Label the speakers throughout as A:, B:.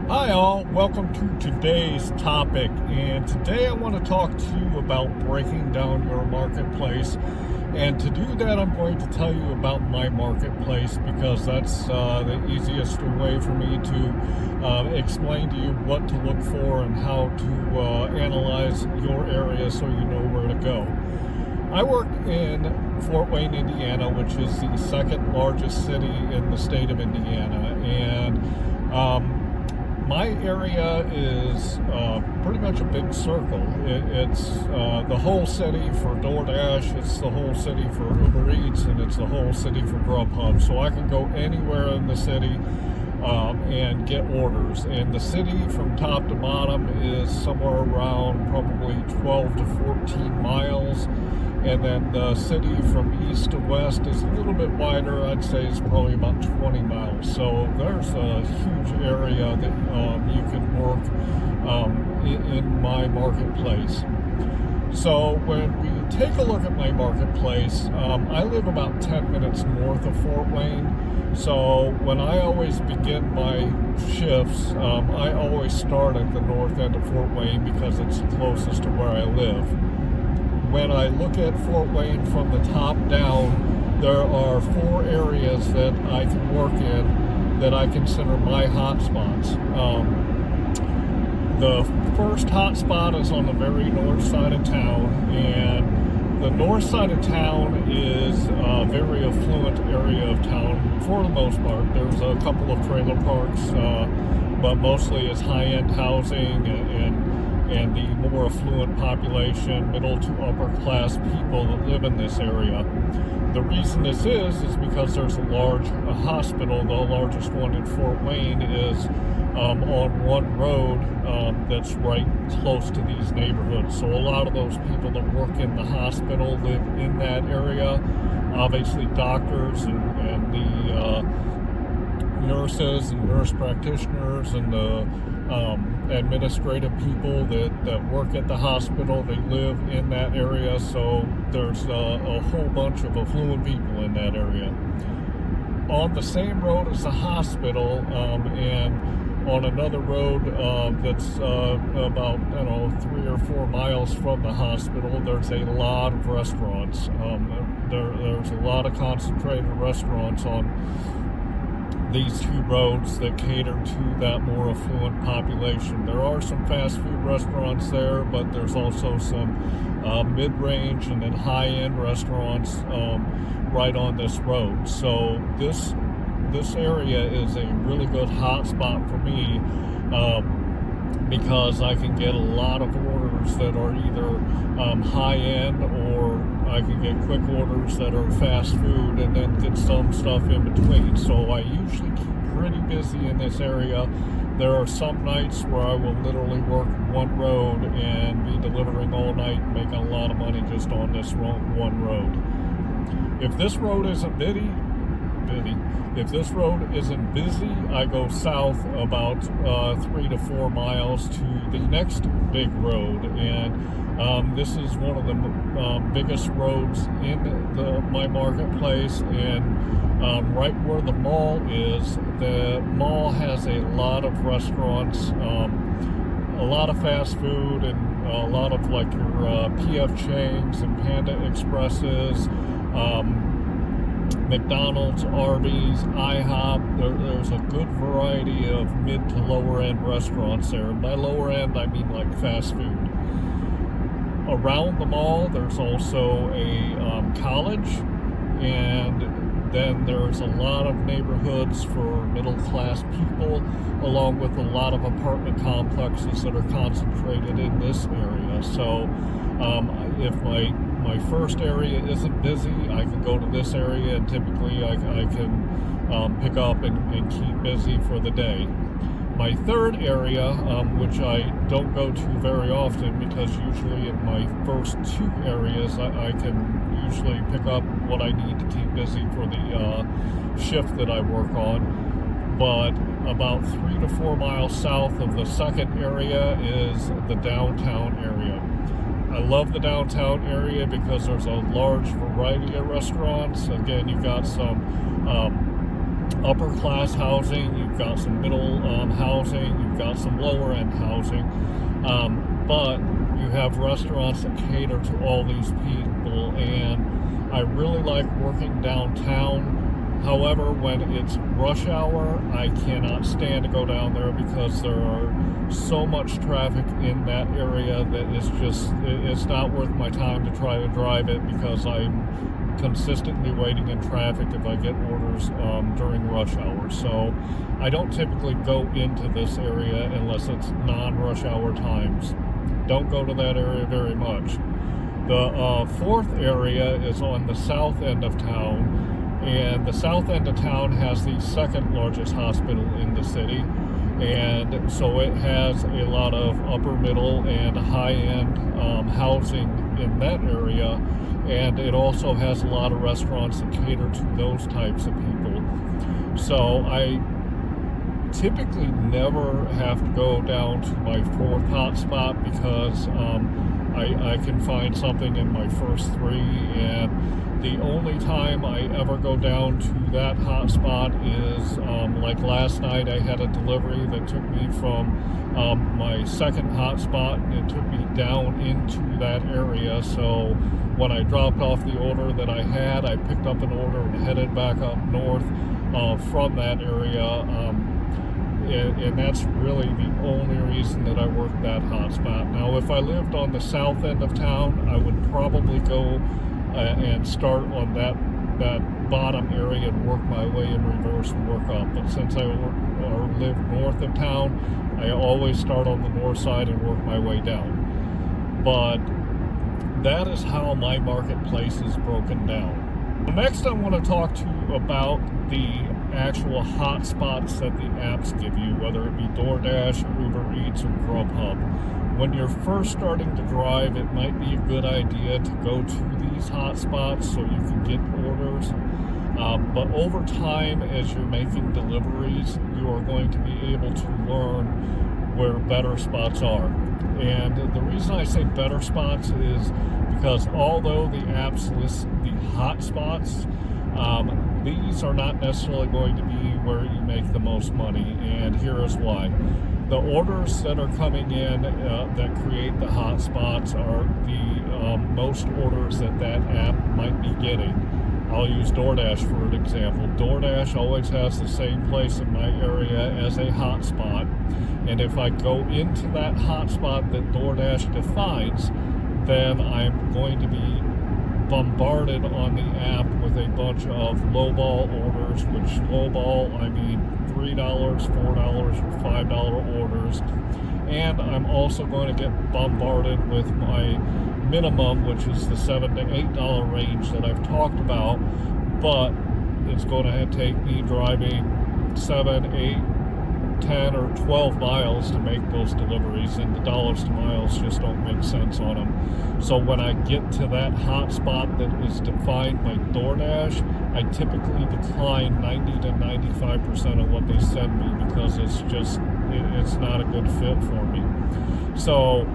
A: Hi all, welcome to today's topic, and today I want to talk to you about breaking down your marketplace. And to do that, I'm going to tell you about my marketplace because that's the easiest way for me to explain to you what to look for and how to analyze your area so you know where to go. I work in Fort Wayne, Indiana, which is the second largest city in the state of Indiana, and my area is pretty much a big circle. It's the whole city for DoorDash, it's the whole city for Uber Eats, and it's the whole city for Grubhub. So I can go anywhere in the city and get orders. And the city from top to bottom is somewhere around probably 12 to 14 miles. And then the city from east to west is a little bit wider. I'd say it's probably about 20 miles. So there's a huge area that you can work in my marketplace. So when we take a look at my marketplace, I live about 10 minutes north of Fort Wayne. So when I always begin my shifts, I always start at the north end of Fort Wayne because it's closest to where I live. When I look at Fort Wayne from the top down, there are 4 areas that I can work in that I consider my hotspots. The first hotspot is on the very north side of town, and the north side of town is a very affluent area of town for the most part. There's a couple of trailer parks, but mostly it's high-end housing and the more affluent population, middle to upper class people that live in this area. The reason this is because there's a large hospital. The largest one in Fort Wayne is on one road that's right close to these neighborhoods. So a lot of those people that work in the hospital live in that area. Obviously doctors and the nurses and nurse practitioners and the administrative people that work at the hospital, they live in that area. So there's a whole bunch of affluent people in that area. On the same road as the hospital, and on another road that's about 3 or 4 miles from the hospital, there's a lot of restaurants. There's a lot of concentrated restaurants on these 2 roads that cater to that more affluent population. There are some fast food restaurants there, but there's also some mid-range and then high-end restaurants right on this road. So this area is a really good hot spot for me because I can get a lot of orders that are either high-end, or I can get quick orders that are fast food, and then get some stuff in between. So I usually keep pretty busy in this area. There are some nights where I will literally work one road and be delivering all night and making a lot of money just on this one road. If this road isn't busy, I go south about 3 to 4 miles to the next big road, and this is one of the biggest roads in my marketplace. And right where the mall is, the mall has a lot of restaurants, a lot of fast food, and a lot of like your P.F. Chang's and Panda Expresses, McDonald's, Arby's, IHOP. There's a good variety of mid to lower end restaurants there. By lower end, I mean like fast food. Around the mall, there's also a college, and then there's a lot of neighborhoods for middle class people, along with a lot of apartment complexes that are concentrated in this area. So if my first area isn't busy, I can go to this area, and typically I can pick up and keep busy for the day. My third area, which I don't go to very often because usually in my first 2 areas I can usually pick up what I need to keep busy for the shift that I work on. But about 3 to 4 miles south of the second area is the downtown area. I love the downtown area because there's a large variety of restaurants. Again, you've got some upper class housing, you've got some middle housing, you've got some lower end housing, but you have restaurants that cater to all these people, and I really like working downtown. However, when it's rush hour, I cannot stand to go down there because there are so much traffic in that area that it's not worth my time to try to drive it, because I'm consistently waiting in traffic if I get orders during rush hour. So I don't typically go into this area unless it's non-rush hour times. Don't go to that area very much. The fourth area is on the south end of town. And the south end of town has the second largest hospital in the city, and so it has a lot of upper middle and high-end housing in that area, and it also has a lot of restaurants that cater to those types of people. So I typically never have to go down to my fourth hotspot, because I can find something in my first three, and the only time I ever go down to that hotspot is like last night. I had a delivery that took me from my second hotspot, and it took me down into that area. So when I dropped off the order that I had, I picked up an order and headed back up north from that area. And that's really the only reason that I work that hotspot. Now, if I lived on the south end of town, I would probably go and start on that bottom area and work my way in reverse and work up. But since I live north of town, I always start on the north side and work my way down. But that is how my marketplace is broken down. Next, I want to talk to you about the actual hotspots that the apps give you, whether it be DoorDash, Uber Eats, or Grubhub. When you're first starting to drive, it might be a good idea to go to these hotspots so you can get orders. But over time, as you're making deliveries, you are going to be able to learn where better spots are. And the reason I say better spots is because although the apps list the hot spots, these are not necessarily going to be where you make the most money, and here is why. The orders that are coming in that create the hot spots are the most orders that app might be getting. I'll use DoorDash for an example. DoorDash always has the same place in my area as a hotspot, and if I go into that hotspot that DoorDash defines, then I'm going to be bombarded on the app with a bunch of lowball orders, which lowball, I mean $3, $4, or $5 orders. And I'm also going to get bombarded with my minimum, which is the $7 to $8 range that I've talked about, but it's going to take me driving 7, 8, 10 or 12 miles to make those deliveries, and the dollars to miles just don't make sense on them. So when I get to that hot spot that is defined by DoorDash, I typically decline 90 to 95% of what they send me, because it's not a good fit for me. So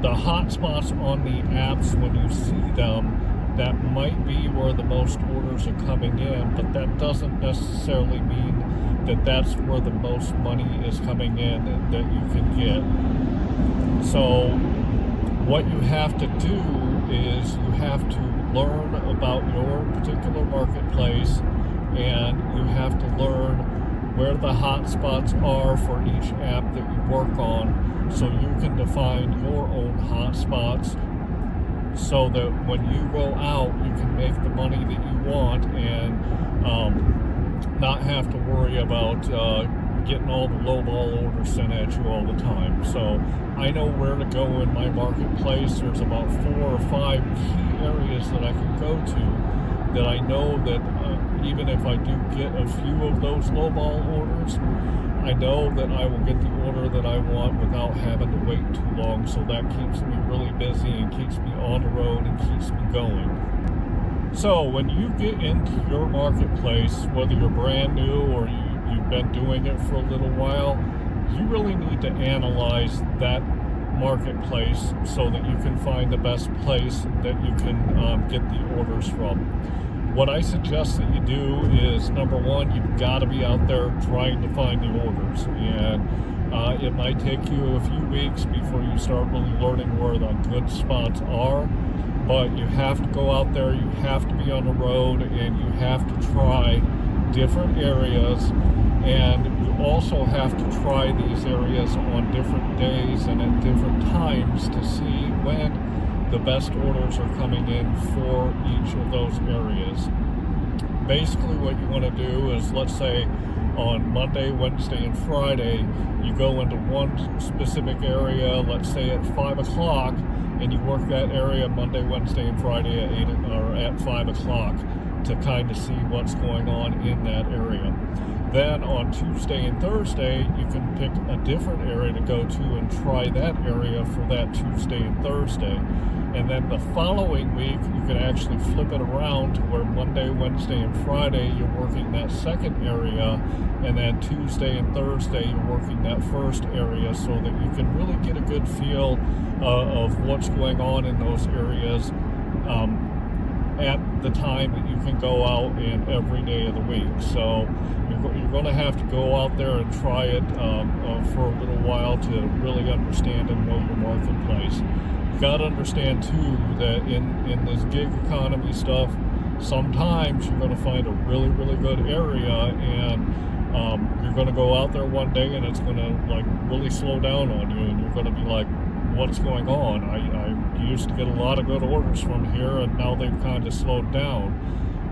A: the hot spots on the apps, when you see them, that might be where the most orders are coming in, but that doesn't necessarily mean that that's where the most money is coming in that you can get. So what you have to do is you have to learn about your particular marketplace, and you have to learn where the hot spots are for each app that you work on, so you can define your own hot spots, so that when you go out, you can make the money that you want and not have to worry about getting all the lowball orders sent at you all the time. So I know where to go in my marketplace. There's about 4 or 5 key areas that I can go to that I know that even if I do get a few of those lowball orders, I know that I will get the order that I want without having to wait too long. So that keeps me really busy and keeps me on the road and keeps me going. So when you get into your marketplace, whether you're brand new or you've been doing it for a little while, you really need to analyze that marketplace so that you can find the best place that you can get the orders from. What I suggest that you do is, number one, you've got to be out there trying to find the orders. And It might take you a few weeks before you start really learning where the good spots are, but you have to go out there, you have to be on the road, and you have to try different areas, and you also have to try these areas on different days and at different times to see when the best orders are coming in for each of those areas. Basically what you want to do is, let's say on Monday, Wednesday, and Friday, you go into one specific area, let's say at 5 o'clock, and you work that area Monday, Wednesday, and Friday at 8 or at 5 o'clock to kind of see what's going on in that area. Then on Tuesday and Thursday, you can pick a different area to go to and try that area for that Tuesday and Thursday. And then the following week, you can actually flip it around to where Monday, Wednesday, and Friday, you're working that second area, and then Tuesday and Thursday, you're working that first area, so that you can really get a good feel of what's going on in those areas at the time that you can go out in every day of the week. So you're going to have to go out there and try it for a little while to really understand and know your marketplace. You got to understand too that in this gig economy stuff, sometimes you're going to find a really good area, and you're going to go out there one day and it's going to like really slow down on you, and you're going to be like, what's going on? I used to get a lot of good orders from here, and now they've kind of slowed down.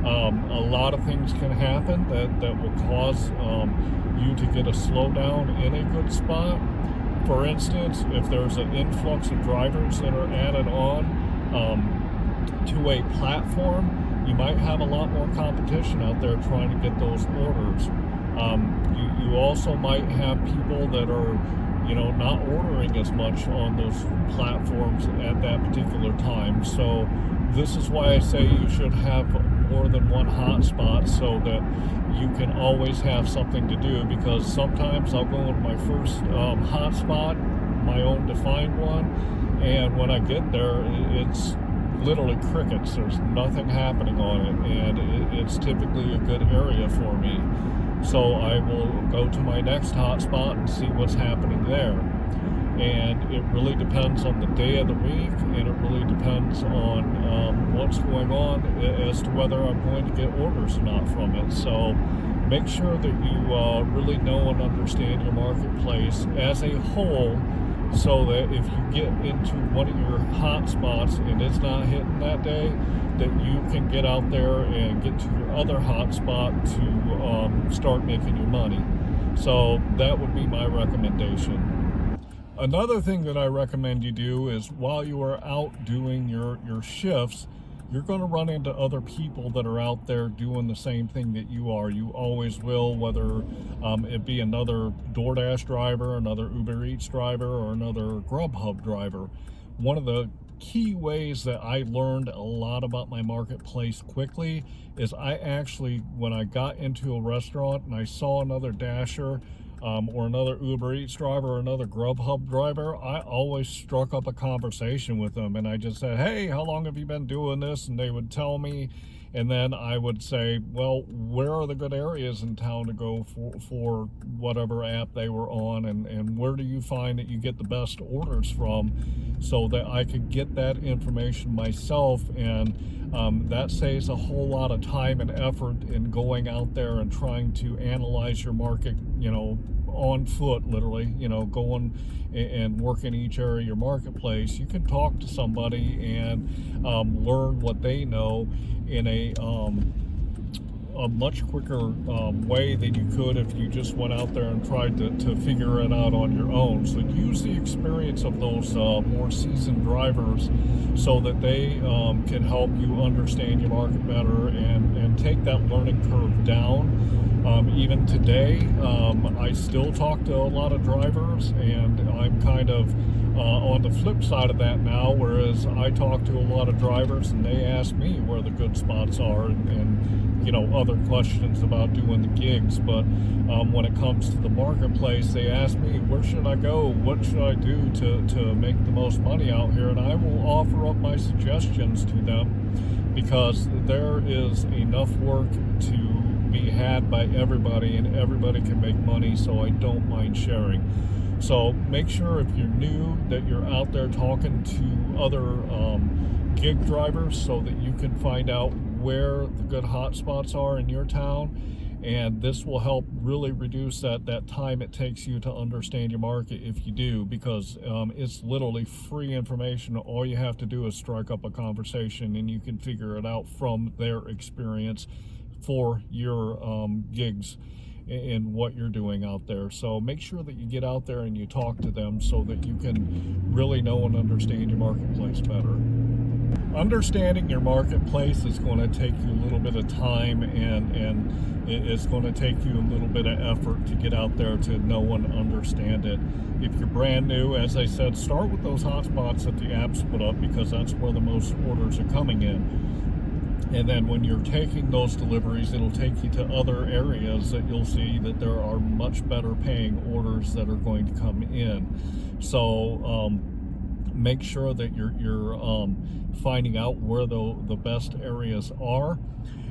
A: A lot of things can happen that will cause you to get a slowdown in a good spot. For instance, if there's an influx of drivers that are added on to a platform, you might have a lot more competition out there trying to get those orders. You also might have people that are not ordering as much on those platforms at that particular time. So this is why I say you should have more than one hotspot, so that you can always have something to do, because sometimes I'll go into my first hotspot, my own defined one, and when I get there, it's literally crickets. There's nothing happening on it, and it's typically a good area for me. So I will go to my next hotspot and see what's happening there. And it really depends on the day of the week, and it really depends on what's going on as to whether I'm going to get orders or not from it. So make sure that you really know and understand your marketplace as a whole, so that if you get into one of your hotspots and it's not hitting that day, that you can get out there and get to your other hotspot to start making your money. So that would be my recommendation. Another thing that I recommend you do is, while you are out doing your shifts, you're going to run into other people that are out there doing the same thing that you are. You always will, whether it be another DoorDash driver, another Uber Eats driver, or another Grubhub driver. One of the key ways that I learned a lot about my marketplace quickly is when I got into a restaurant and I saw another Dasher or another Uber Eats driver or another Grubhub driver, I always struck up a conversation with them, and I just said, hey, how long have you been doing this? And they would tell me, and then I would say, well, where are the good areas in town to go for whatever app they were on, and where do you find that you get the best orders from, so that I could get that information myself. And that saves a whole lot of time and effort in going out there and trying to analyze your market, on foot, literally, going and working each area of your marketplace. You can talk to somebody and learn what they know in a much quicker way than you could if you just went out there and tried to figure it out on your own. So use the experience of those more seasoned drivers, so that they can help you understand your market better and take that learning curve down. Even today, I still talk to a lot of drivers, and I'm kind of on the flip side of that now, whereas I talk to a lot of drivers and they ask me where the good spots are, and other questions about doing the gigs. But when it comes to the marketplace, they ask me, where should I go? What should I do to make the most money out here? And I will offer up my suggestions to them, because there is enough work to be had by everybody, and everybody can make money, so I don't mind sharing. So make sure if you're new that you're out there talking to other gig drivers so that you can find out where the good hotspots are in your town. And this will help really reduce that time it takes you to understand your market if you do, because it's literally free information. All you have to do is strike up a conversation and you can figure it out from their experience for your gigs and what you're doing out there. So make sure that you get out there and you talk to them so that you can really know and understand your marketplace better. Understanding your marketplace is going to take you a little bit of time, and it's going to take you a little bit of effort to get out there to know and understand it. If you're brand new, as I said, start with those hotspots that the apps put up, because that's where the most orders are coming in. And then when you're taking those deliveries, it'll take you to other areas that you'll see that there are much better paying orders that are going to come in. So make sure that you're finding out where the best areas are.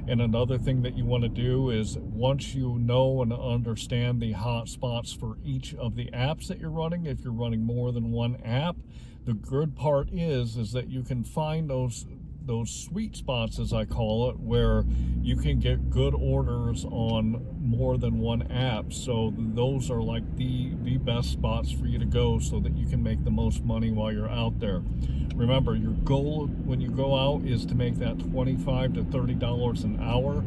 A: And another thing that you want to do is, once you know and understand the hot spots for each of the apps that you're running, if you're running more than one app, the good part is that you can find those sweet spots, as I call it, where you can get good orders on more than one app. So those are like the best spots for you to go so that you can make the most money while you're out there. Remember, your goal when you go out is to make that $25 to $30 an hour,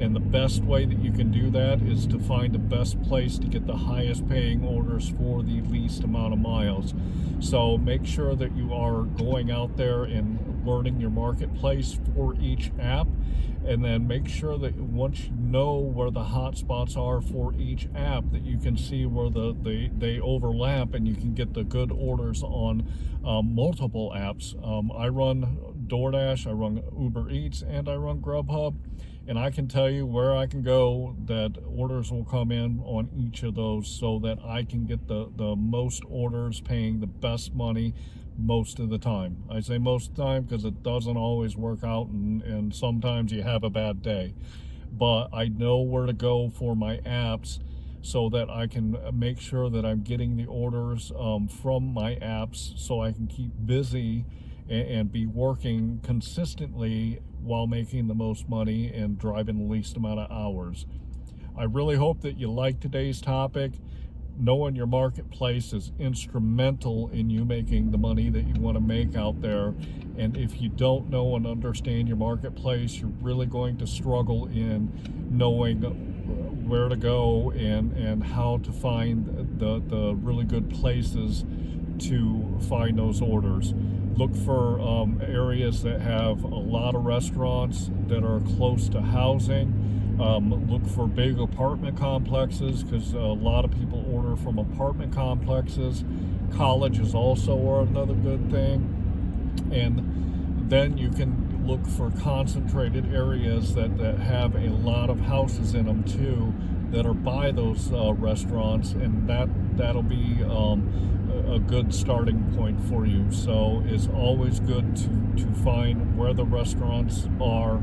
A: and the best way that you can do that is to find the best place to get the highest paying orders for the least amount of miles. So make sure that you are going out there and learning your marketplace for each app, and then make sure that once you know where the hot spots are for each app, that you can see where they overlap and you can get the good orders on multiple apps. I run DoorDash, I run Uber Eats, and I run Grubhub, and I can tell you where I can go that orders will come in on each of those, so that I can get the most orders paying the best money most of the time. I say most of the time because it doesn't always work out, and sometimes you have a bad day. But I know where to go for my apps so that I can make sure that I'm getting the orders from my apps, so I can keep busy and be working consistently while making the most money and driving the least amount of hours. I really hope that you like today's topic. Knowing your marketplace is instrumental in you making the money that you want to make out there. And if you don't know and understand your marketplace, you're really going to struggle in knowing where to go and how to find the really good places to find those orders. Look for areas that have a lot of restaurants that are close to housing. Look for big apartment complexes, because a lot of people order from apartment complexes. Colleges also are another good thing. And then you can look for concentrated areas that have a lot of houses in them too, that are by those restaurants, and that'll be a good starting point for you. So it's always good to find where the restaurants are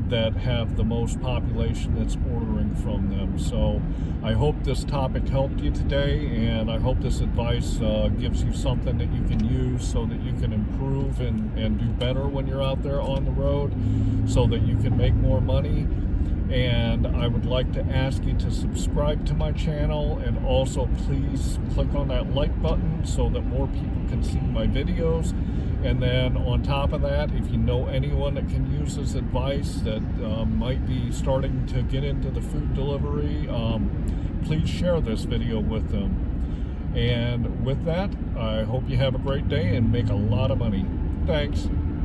A: that have the most population that's ordering from them. So I hope this topic helped you today, and I hope this advice gives you something that you can use so that you can improve and do better when you're out there on the road, so that you can make more money. And I would like to ask you to subscribe to my channel, and also please click on that like button so that more people can see my videos. And then on top of that, if you know anyone that can use this advice that might be starting to get into the food delivery, please share this video with them. And with that, I hope you have a great day and make a lot of money. Thanks.